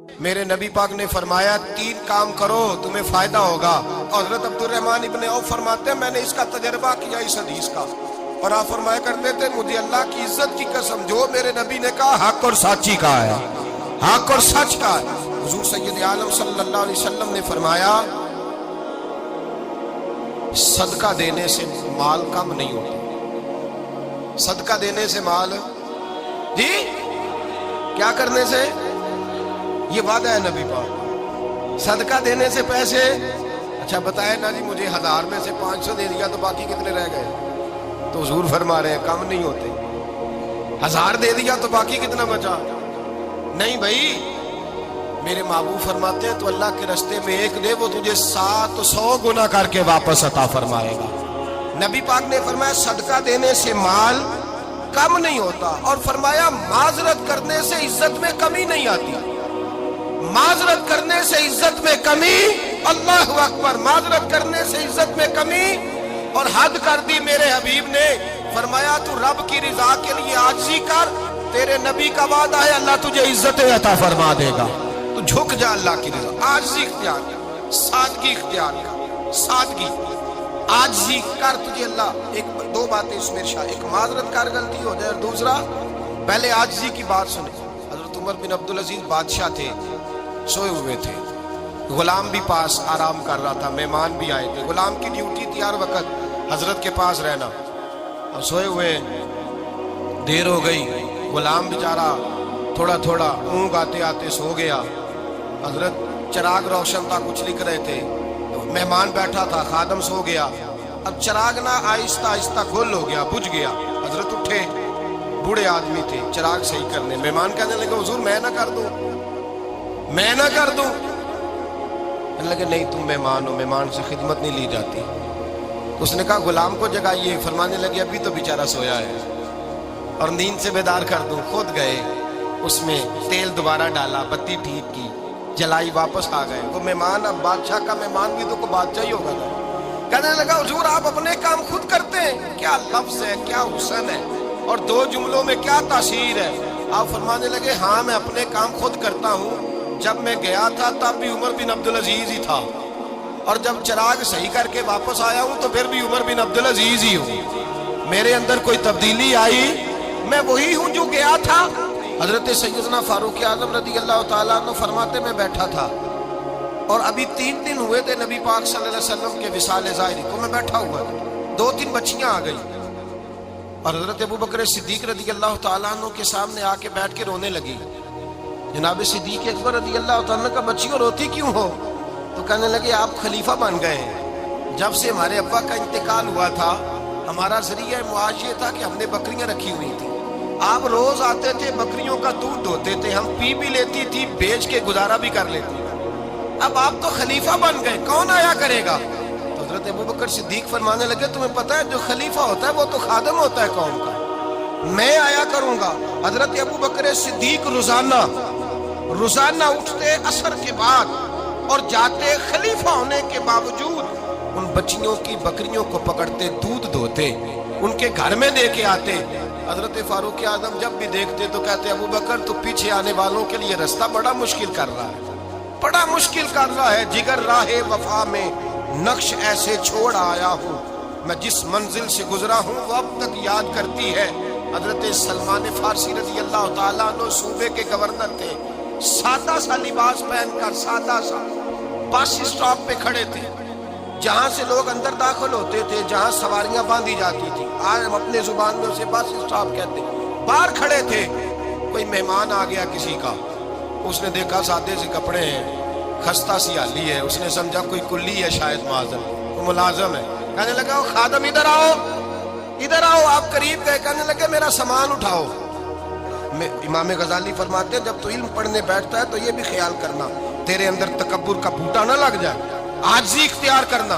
میرے نبی پاک نے فرمایا 3 کام کرو تمہیں فائدہ ہوگا. حضرت عبد الرحمن ابن عوف فرماتے ہیں میں نے اس کا تجربہ کیا اس حدیث کا, اور آپ فرمایا کرتے تھے مجھے اللہ کی عزت کی قسم جو میرے نبی نے کہا حق اور سچی کہا ہے, حق اور سچ کہا ہے. حضور سید عالم صلی اللہ علیہ وسلم نے فرمایا صدقہ دینے سے مال کم نہیں ہوتا. صدقہ دینے سے مال جی کیا کرنے سے, یہ وعدہ ہے نبی پاک. صدقہ دینے سے پیسے, اچھا بتائے نا جی مجھے 1000 میں سے 500 دے دیا تو باقی کتنے رہ گئے؟ تو حضور فرما رہے ہیں کم نہیں ہوتے. 1000 دے دیا تو باقی کتنا بچا؟ نہیں بھائی, میرے محبوب فرماتے ہیں تو اللہ کے راستے میں 1 دے وہ تجھے 700 گنا کر کے واپس عطا فرمائے گا. نبی پاک نے فرمایا صدقہ دینے سے مال کم نہیں ہوتا, اور فرمایا معذرت کرنے سے عزت میں کمی نہیں آتی. معذرت کرنے سے عزت میں کمی, اللہ اکبر, معذرت کرنے سے عزت میں کمی. اور حد کر دی میرے حبیب نے, فرمایا تو رب کی رضا کے لیے عاجزی کر, تیرے نبی کا وعدہ ہے اللہ تجھے عزت عطا فرما دے گا. تو جھک جا اللہ کی رضا, عاجزی اختیار کر, سادگی اختیار کر, سادگی عاجزی کر, تجھے اللہ. 2 باتیں اس میں ارشاد, ایک معذرت کر غلطی ہو جائے, اور دوسرا پہلے عاجزی کی بات سنیں. حضرت عمر بن عبدالعزیز بادشاہ تھے, سوئے ہوئے تھے, غلام بھی پاس آرام کر رہا تھا, مہمان بھی آئے تھے. غلام کی ڈیوٹی تھی ہر وقت حضرت کے پاس رہنا, اور سوئے ہوئے دیر ہو گئی. غلام بیچارہ تھوڑا تھوڑا اونگ آتے آتے سو گیا. حضرت چراغ روشن تھا, کچھ لکھ رہے تھے, مہمان بیٹھا تھا, خادم سو گیا. اب چراغ نہ آہستہ آہستہ گل ہو گیا, بجھ گیا. حضرت اٹھے, بوڑھے آدمی تھے, چراغ صحیح کرنے. مہمان کہنے لگے حضور میں نہ کر دوں, میں نہ کر دوں. کہنے لگے نہیں تم مہمان ہو, مہمان سے خدمت نہیں لی جاتی. اس نے کہا غلام کو جگائیے. فرمانے لگے ابھی تو بیچارہ سویا ہے, اور نیند سے بیدار کر دوں. خود گئے, اس میں تیل دوبارہ ڈالا, بتی ٹھیک کی, جلائی, واپس آ گئے. وہ مہمان, اب بادشاہ کا مہمان بھی تو کوئی بادشاہ ہی ہوگا تھا. کہنے لگا حضور آپ اپنے کام خود کرتے ہیں, کیا لفظ ہے, کیا حسن ہے, اور 2 جملوں میں کیا تاثیر ہے. آپ فرمانے لگے ہاں میں اپنے کام خود کرتا ہوں. جب میں گیا تھا تب بھی عمر بن عبدالعزیز ہی تھا, اور جب چراغ صحیح کر کے واپس آیا ہوں تو پھر بھی عمر بن عبدالعزیز ہی ہوں. میرے اندر کوئی تبدیلی آئی, میں وہی ہوں جو گیا تھا. حضرت سیدنا فاروق اعظم رضی اللہ تعالیٰ عنہ فرماتے میں بیٹھا تھا, اور ابھی 3 دن ہوئے تھے نبی پاک صلی اللہ علیہ وسلم کے وصال ظاہری کو. میں بیٹھا ہوا تھا, 2-3 بچیاں آ گئی, اور حضرت ابو بکر صدیق رضی اللہ تعالیٰ عنہ کے سامنے آ کے بیٹھ کے رونے لگی. جناب صدیق اکبر رضی اللہ تعالیٰ عنہ کا بچیوں روتی کیوں ہو؟ تو کہنے لگے آپ خلیفہ بن گئے ہیں. جب سے ہمارے ابا کا انتقال ہوا تھا ہمارا ذریعہ معاش یہ تھا کہ ہم نے بکریاں رکھی ہوئی تھی. آپ روز آتے تھے, بکریوں کا دودھ دھوتے تھے, ہم پی بھی لیتی تھی, بیچ کے گزارا بھی کر لیتی. اب آپ تو خلیفہ بن گئے, کون آیا کرے گا؟ تو حضرت ابو بکر صدیق فرمانے لگے تمہیں پتہ ہے جو خلیفہ ہوتا ہے وہ تو خادم ہوتا ہے قوم کا, میں آیا کروں گا. حضرت ابو بکر صدیق روزانہ اٹھتے عصر کے بعد اور جاتے, خلیفہ ہونے کے باوجود ان بچیوں کی بکریوں کو پکڑتے, دودھ دھوتے, ان کے گھر میں دے کے آتے. حضرت فاروق اعظم جب بھی دیکھتے تو کہتے ابو بکر تو پیچھے آنے والوں کے لیے راستہ بڑا مشکل کر رہا ہے, بڑا مشکل کر رہا ہے. جگر راہ وفا میں نقش ایسے چھوڑ آیا ہوں, میں جس منزل سے گزرا ہوں وہ اب تک یاد کرتی ہے. حضرت سلمان فارسی رضی اللہ تعالیٰ عنہ صوبے کے گورنر تھے, سادہ سا لباس پہن کر, سادہ سا, بس اسٹاپ پہ کھڑے تھے, جہاں سے لوگ اندر داخل ہوتے تھے, جہاں سواریاں باندھی جاتی تھی, آج ہم اپنے زبان میں اسے بس اسٹاپ کہتے ہیں. باہر کھڑے تھے, کوئی مہمان آ گیا کسی کا, اس نے دیکھا سادے سے کپڑے ہیں, خستہ سی حالی ہے, اس نے سمجھا کوئی کلی ہے شاید, معذر کوئی ملازم ہے. کہنے لگا خادم ادھر آؤ, ادھر آؤ. آپ قریب گئے, کہنے لگے میرا سامان اٹھاؤ. امام غزالی فرماتے ہیں جب تو علم پڑھنے بیٹھتا ہے تو یہ بھی خیال کرنا تیرے اندر تکبر کا بوٹا نہ لگ جائے, عاجزی اختیار کرنا.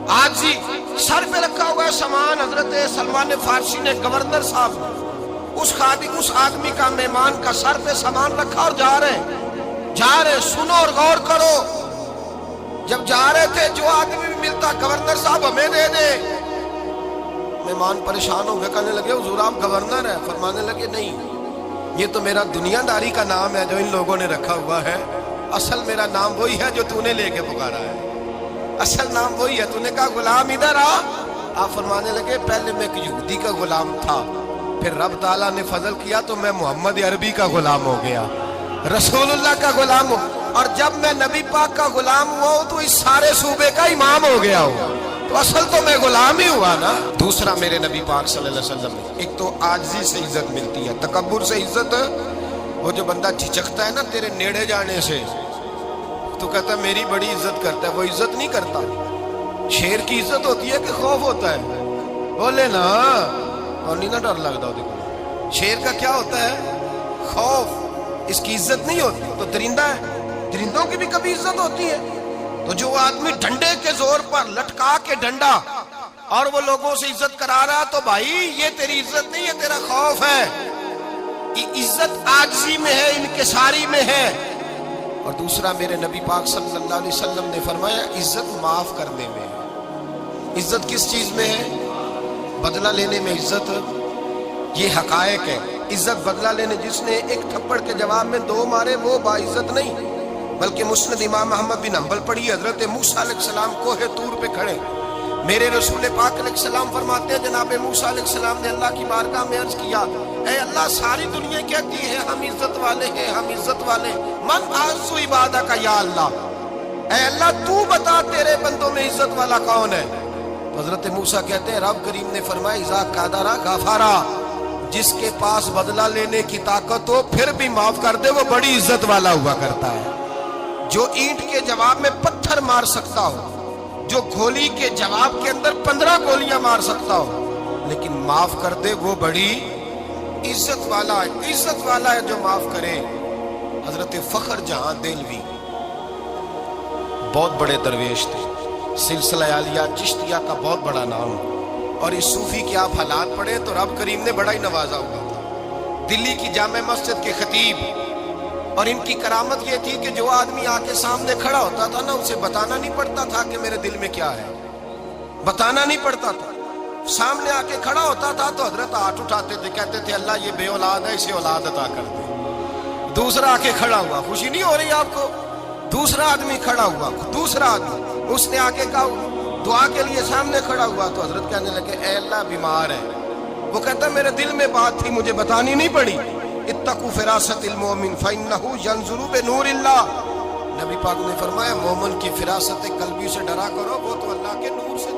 عاجزی, سر پہ رکھا ہوا ہے سامان. حضرت سلمان فارسی نے گورنر صاحب اس خادم, اس آدمی کا, مہمان کا سر پہ سامان رکھا اور جا رہے ہیں. سنو اور غور کرو. جب جا رہے تھے جو آدمی بھی ملتا گورنر صاحب ہمیں دے دے. مہمان پریشان ہو گئے, کہنے لگے حضور آپ گورنر ہیں؟ فرمانے لگے نہیں, یہ تو میرا دنیا داری کا نام ہے جو ان لوگوں نے رکھا ہوا ہے، اصل میرا نام وہی ہے جو تو نے لے کے پکارا ہے، اصل نام وہی ہے۔ تو نے کہا غلام ادھر آ، آپ فرمانے لگے پہلے میں ایک یہودی کا غلام تھا، پھر رب تعالیٰ نے فضل کیا تو میں محمد عربی کا غلام ہو گیا، رسول اللہ کا غلام ہو، اور جب میں نبی پاک کا غلام ہوا ہوں تو اس سارے صوبے کا امام ہو گیا ہوں، تو اصل تو میں غلام ہی ہوا نا۔ دوسرا میرے نبی پاک صلی اللہ علیہ وسلم، ایک تو عاجزی سے عزت ملتی ہے، تکبر سے عزت، وہ جو بندہ جھجکتا ہے نا تیرے نیڑے جانے سے، تو کہتا ہے میری بڑی عزت کرتا ہے، وہ عزت نہیں کرتا۔ شیر کی عزت ہوتی ہے کہ خوف ہوتا ہے؟ بولے نا، اور نہیں نا ڈر لگتا ہو؟ دیکھو شیر کا کیا ہوتا ہے؟ خوف، اس کی عزت نہیں ہوتی۔ تو درندہ ہے، درندوں کی بھی کبھی عزت ہوتی ہے؟ تو جو آدمی ڈنڈے کے زور پر لٹکا کے ڈنڈا اور وہ لوگوں سے عزت کرا رہا، تو بھائی یہ تیری عزت نہیں ہے، تیرا خوف ہے۔ عزت عاجزی میں ہے، انکساری میں ہے۔ اور دوسرا میرے نبی پاک صلی اللہ علیہ وسلم نے فرمایا عزت معاف کرنے میں ہے۔ عزت کس چیز میں ہے؟ بدلہ لینے میں عزت، یہ حقائق ہے۔ عزت بدلہ لینے، جس نے ایک تھپڑ کے جواب میں 2 مارے وہ باعزت نہیں، بلکہ مسند امام احمد بن حنبل پڑھی، حضرت موسیٰ علیہ السلام کوہ طور پہ کھڑے، میرے رسول پاک علیہ السلام فرماتے ہیں جناب موسیٰ علیہ السلام نے اللہ کی بارگاہ میں عرض کیا، اے اللہ ساری دنیا کہتی ہے ہم عزت والے ہیں، ہم عزت والے، من اعز عبادہ کا یا اللہ، اے اللہ تو بتا تیرے بندوں میں عزت والا کون ہے؟ تو حضرت موسیٰ کہتے ہیں رب کریم نے فرمایا اذا قادرا غفارا، جس کے پاس بدلہ لینے کی طاقت ہو پھر بھی معاف کر دے وہ بڑی عزت والا ہوا کرتا ہے۔ جو اینٹ کے جواب میں پتھر مار سکتا ہو، جو گولی کے جواب کے اندر 15 گولیاں مار سکتا ہو، لیکن معاف کر دے وہ بڑی عزت والا ہے۔ عزت والا ہے جو معاف کرے۔ حضرت فخر جہاں دہلوی بہت بڑے درویش تھے، سلسلہ عالیہ چشتیہ کا بہت بڑا نام، اور اس صوفی کے آپ حالات پڑھے تو رب کریم نے بڑا ہی نوازا ہوا تھا۔ دلی کی جامع مسجد کے خطیب، اور ان کی کرامت یہ تھی کہ جو آدمی آ کے سامنے کھڑا ہوتا تھا نا اسے بتانا نہیں پڑتا تھا کہ میرے دل میں کیا ہے، بتانا نہیں پڑتا تھا، سامنے آ کے کھڑا ہوتا تھا تو حضرت ہاتھ اٹھاتے تھے، کہتے تھے اللہ یہ بے اولاد ہے اسے اولاد عطا کر دے۔ دوسرا آ کے کھڑا ہوا، خوشی نہیں ہو رہی آپ کو؟ دوسرا آدمی کھڑا ہوا، دوسرا آدمی اس نے آ کے کہا دعا کے لیے سامنے کھڑا ہوا تو حضرت کہنے لگے اے اللہ بیمار ہے، وہ کہتا میرے دل میں بات تھی مجھے بتانی نہیں پڑی، اتقوا فراست المومن فإنہ ینظر بنور اللہ، نبی پاک نے فرمایا مومن کی فراست قلبی سے ڈرا کرو، وہ تو اللہ کے نور سے